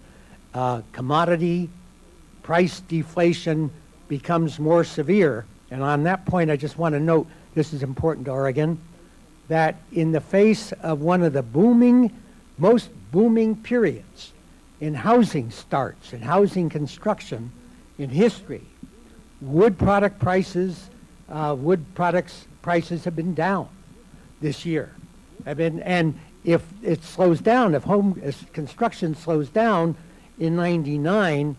commodity price deflation becomes more severe. And on that point, I just want to note, this is important to Oregon, that in the face of one of the most booming periods in housing starts and housing construction in history, wood products prices have been down this year. And if it slows down, if construction slows down in '99,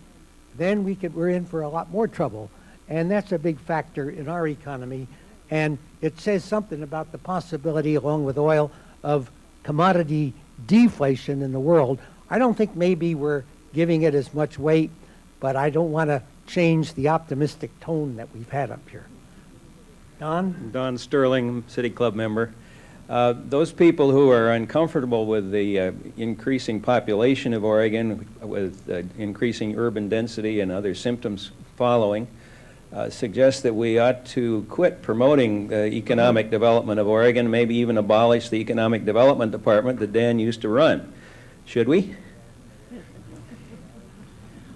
then we're in for a lot more trouble. And that's a big factor in our economy. And it says something about the possibility, along with oil, of commodity deflation in the world. I don't think maybe we're giving it as much weight, but I don't want to change the optimistic tone that we've had up here. Don? Don Sterling, City Club member. Those people who are uncomfortable with the increasing population of Oregon, with increasing urban density and other symptoms following, suggests that we ought to quit promoting the economic development of Oregon, maybe even abolish the economic development department that Dan used to run. Should we?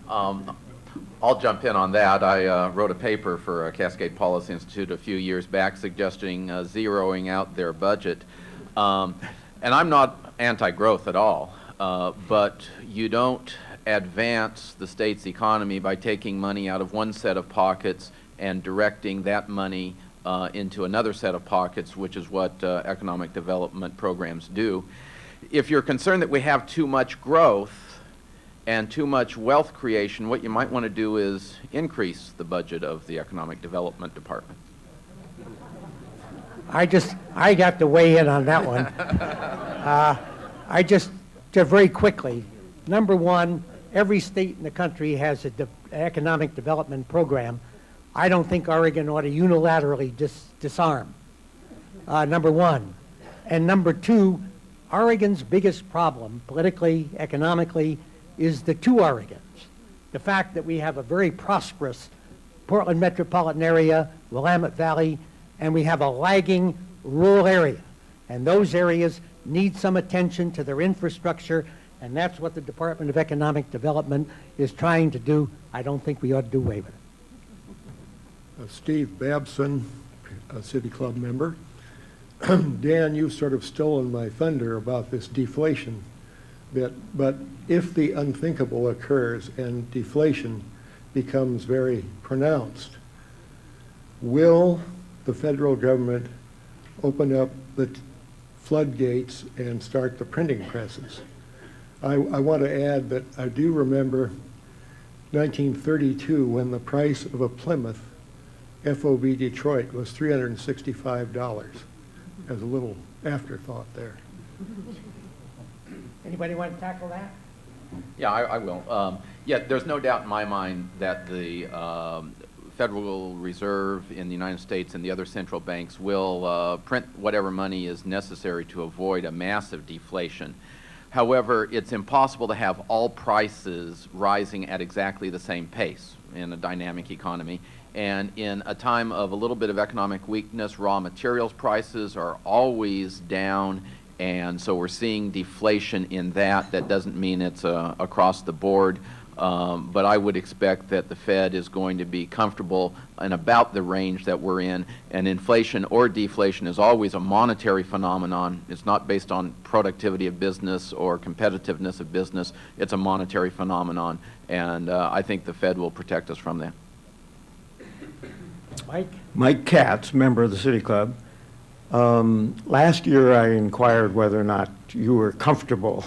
I'll jump in on that. I wrote a paper for Cascade Policy Institute a few years back suggesting zeroing out their budget. And I'm not anti-growth at all, but you don't advance the state's economy by taking money out of one set of pockets and directing that money into another set of pockets, which is what economic development programs do. If you're concerned that we have too much growth and too much wealth creation, what you might want to do is increase the budget of the economic development department. I got to weigh in on that one. Just very quickly, number one, every state in the country has an economic development program. I don't think Oregon ought to unilaterally disarm, number one. And number two, Oregon's biggest problem, politically, economically, is the two Oregons. The fact that we have a very prosperous Portland metropolitan area, Willamette Valley, and we have a lagging rural area. And those areas need some attention to their infrastructure, and that's what the Department of Economic Development is trying to do. I don't think we ought to do away with it. Steve Babson, a City Club member. Dan, you've sort of stolen my thunder about this deflation bit, but if the unthinkable occurs and deflation becomes very pronounced, will the federal government open up the floodgates and start the printing presses? I want to add that I do remember 1932 when the price of a Plymouth FOB Detroit was $365, as a little afterthought there. Anybody want to tackle that? Yeah, I will. Yeah, there's no doubt in my mind that the Federal Reserve in the United States and the other central banks will print whatever money is necessary to avoid a massive deflation. However, it's impossible to have all prices rising at exactly the same pace in a dynamic economy. And in a time of a little bit of economic weakness, raw materials prices are always down, and so we're seeing deflation in that. That doesn't mean it's across the board, but I would expect that the Fed is going to be comfortable in about the range that we're in, and inflation or deflation is always a monetary phenomenon. It's not based on productivity of business or competitiveness of business. It's a monetary phenomenon, and I think the Fed will protect us from that. Mike Katz, member of the City Club. Last year I inquired whether or not you were comfortable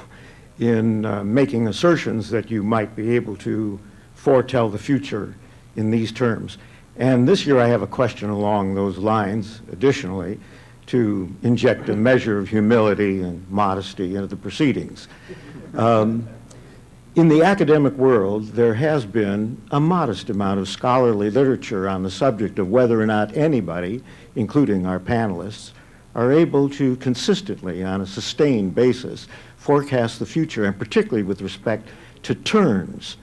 in making assertions that you might be able to foretell the future in these terms. And this year I have a question along those lines, additionally, to inject a measure of humility and modesty into the proceedings. In the academic world, there has been a modest amount of scholarly literature on the subject of whether or not anybody, including our panelists, are able to consistently, on a sustained basis, forecast the future, and particularly with respect to turns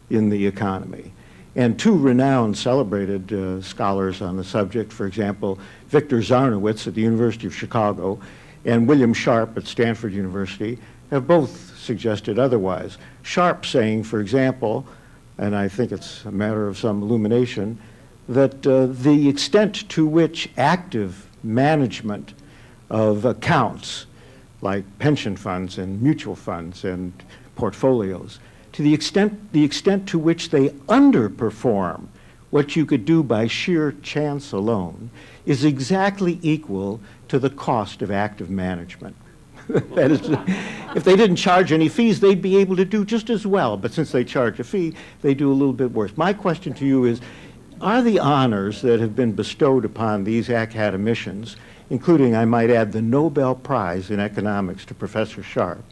in the economy. And two renowned, celebrated scholars on the subject, for example, Victor Zarnowitz at the University of Chicago and William Sharp at Stanford University, have both suggested otherwise. Sharp saying, for example, and I think it's a matter of some illumination, that the extent to which active management of accounts, like pension funds and mutual funds and portfolios, to the extent to which they underperform what you could do by sheer chance alone, is exactly equal to the cost of active management. That is, if they didn't charge any fees, they'd be able to do just as well. But since they charge a fee, they do a little bit worse. My question to you is, are the honors that have been bestowed upon these academicians, including, I might add, the Nobel Prize in Economics to Professor Sharp,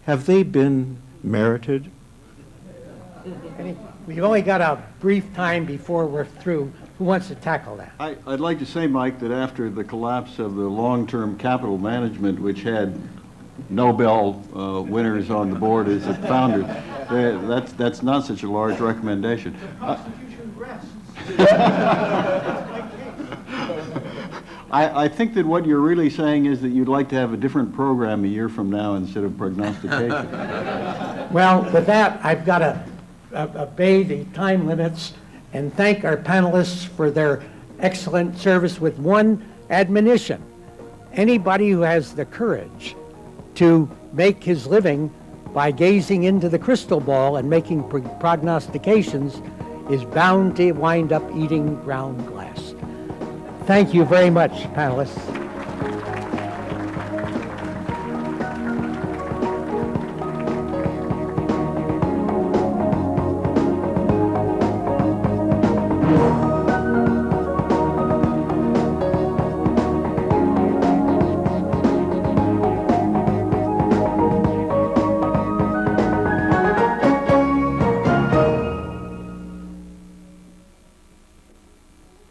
have they been merited? We've only got a brief time before we're through. Who wants to tackle that? I'd like to say, Mike, that after the collapse of the long-term capital management, which had Nobel winners on the board as its founders, that's not such a large recommendation. I think that what you're really saying is that you'd like to have a different program a year from now instead of prognostication. Well, with that, I've got to obey the time limits and thank our panelists for their excellent service with one admonition. Anybody who has the courage to make his living by gazing into the crystal ball and making prognostications is bound to wind up eating ground glass. Thank you very much, panelists.